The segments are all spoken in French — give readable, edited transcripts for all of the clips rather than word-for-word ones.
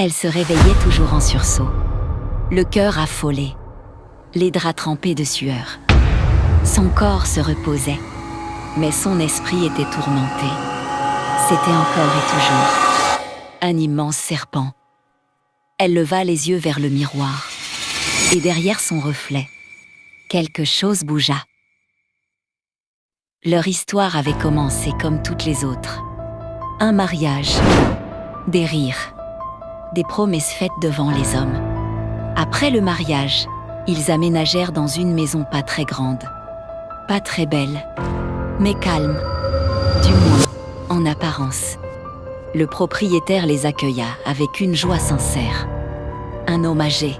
Elle se réveillait toujours en sursaut, le cœur affolé, les draps trempés de sueur. Son corps se reposait, mais son esprit était tourmenté. C'était encore et toujours un immense serpent. Elle leva les yeux vers le miroir, et derrière son reflet, quelque chose bougea. Leur histoire avait commencé comme toutes les autres. Un mariage, des rires, des promesses faites devant les hommes. Après le mariage, ils aménagèrent dans une maison pas très grande, pas très belle, mais calme, du moins en apparence. Le propriétaire les accueilla avec une joie sincère. Un homme âgé,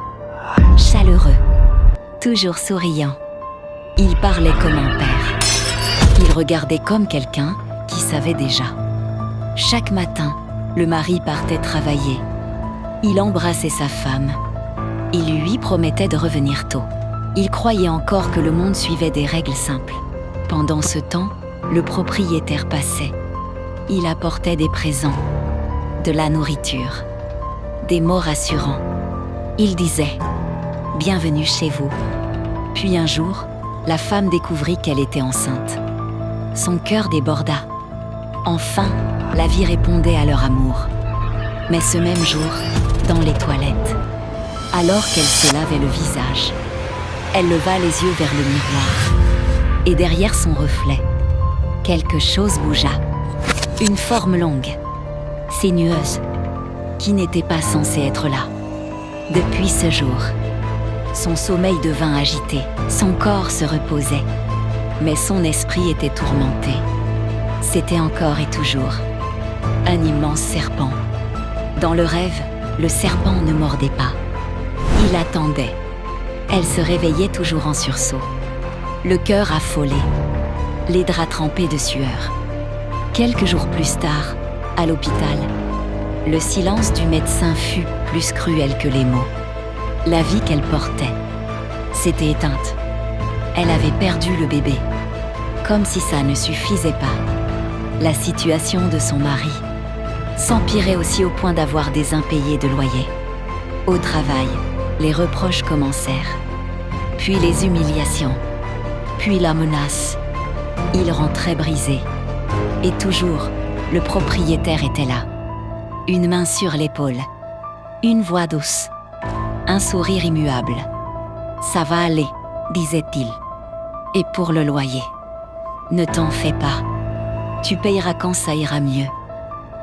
chaleureux, toujours souriant. Il parlait comme un père. Il regardait comme quelqu'un qui savait déjà. Chaque matin, le mari partait travailler. Il embrassait sa femme. Il lui promettait de revenir tôt. Il croyait encore que le monde suivait des règles simples. Pendant ce temps, le propriétaire passait. Il apportait des présents, de la nourriture, des mots rassurants. Il disait « Bienvenue chez vous ». Puis un jour, la femme découvrit qu'elle était enceinte. Son cœur déborda. Enfin, la vie répondait à leur amour. Mais ce même jour, dans les toilettes, alors qu'elle se lavait le visage, elle leva les yeux vers le miroir. Et derrière son reflet, quelque chose bougea. Une forme longue, sinueuse, qui n'était pas censée être là. Depuis ce jour, son sommeil devint agité, son corps se reposait, mais son esprit était tourmenté. C'était encore et toujours un immense serpent. Dans le rêve, le serpent ne mordait pas. Il attendait. Elle se réveillait toujours en sursaut, le cœur affolé, les draps trempés de sueur. Quelques jours plus tard, à l'hôpital, le silence du médecin fut plus cruel que les mots. La vie qu'elle portait s'était éteinte. Elle avait perdu le bébé. Comme si ça ne suffisait pas, la situation de son mari s'empirait aussi au point d'avoir des impayés de loyer. Au travail, les reproches commencèrent, puis les humiliations, puis la menace. Il rentrait brisé. Et toujours, le propriétaire était là. Une main sur l'épaule, une voix douce, un sourire immuable. « Ça va aller », disait-il. « Et pour le loyer, ne t'en fais pas. Tu payeras quand ça ira mieux. »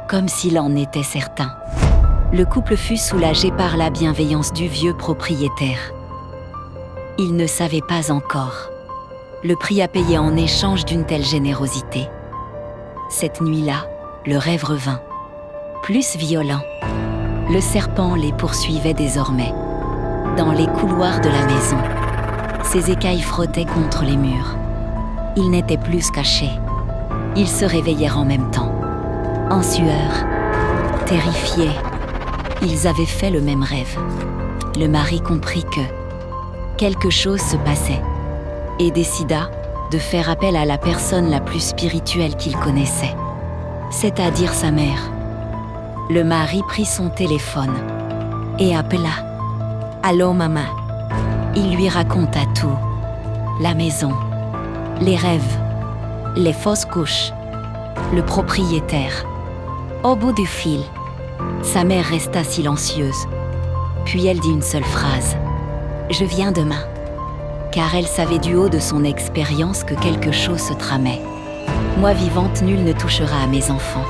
Comme s'il en était certain. Le couple fut soulagé par la bienveillance du vieux propriétaire. Il ne savait pas encore le prix à payer en échange d'une telle générosité. Cette nuit-là, le rêve revint, plus violent. Le serpent les poursuivait désormais. Dans les couloirs de la maison, ses écailles frottaient contre les murs. Ils n'étaient plus cachés. Ils se réveillèrent en même temps. En sueur, terrifiés, ils avaient fait le même rêve. Le mari comprit que quelque chose se passait et décida de faire appel à la personne la plus spirituelle qu'il connaissait, c'est-à-dire sa mère. Le mari prit son téléphone et appela. « Allô, maman ?» Il lui raconta tout. La maison, les rêves, les fausses couches, le propriétaire. Au bout du fil, sa mère resta silencieuse. Puis elle dit une seule phrase. « Je viens demain. » Car elle savait du haut de son expérience que quelque chose se tramait. « Moi vivante, nul ne touchera à mes enfants. »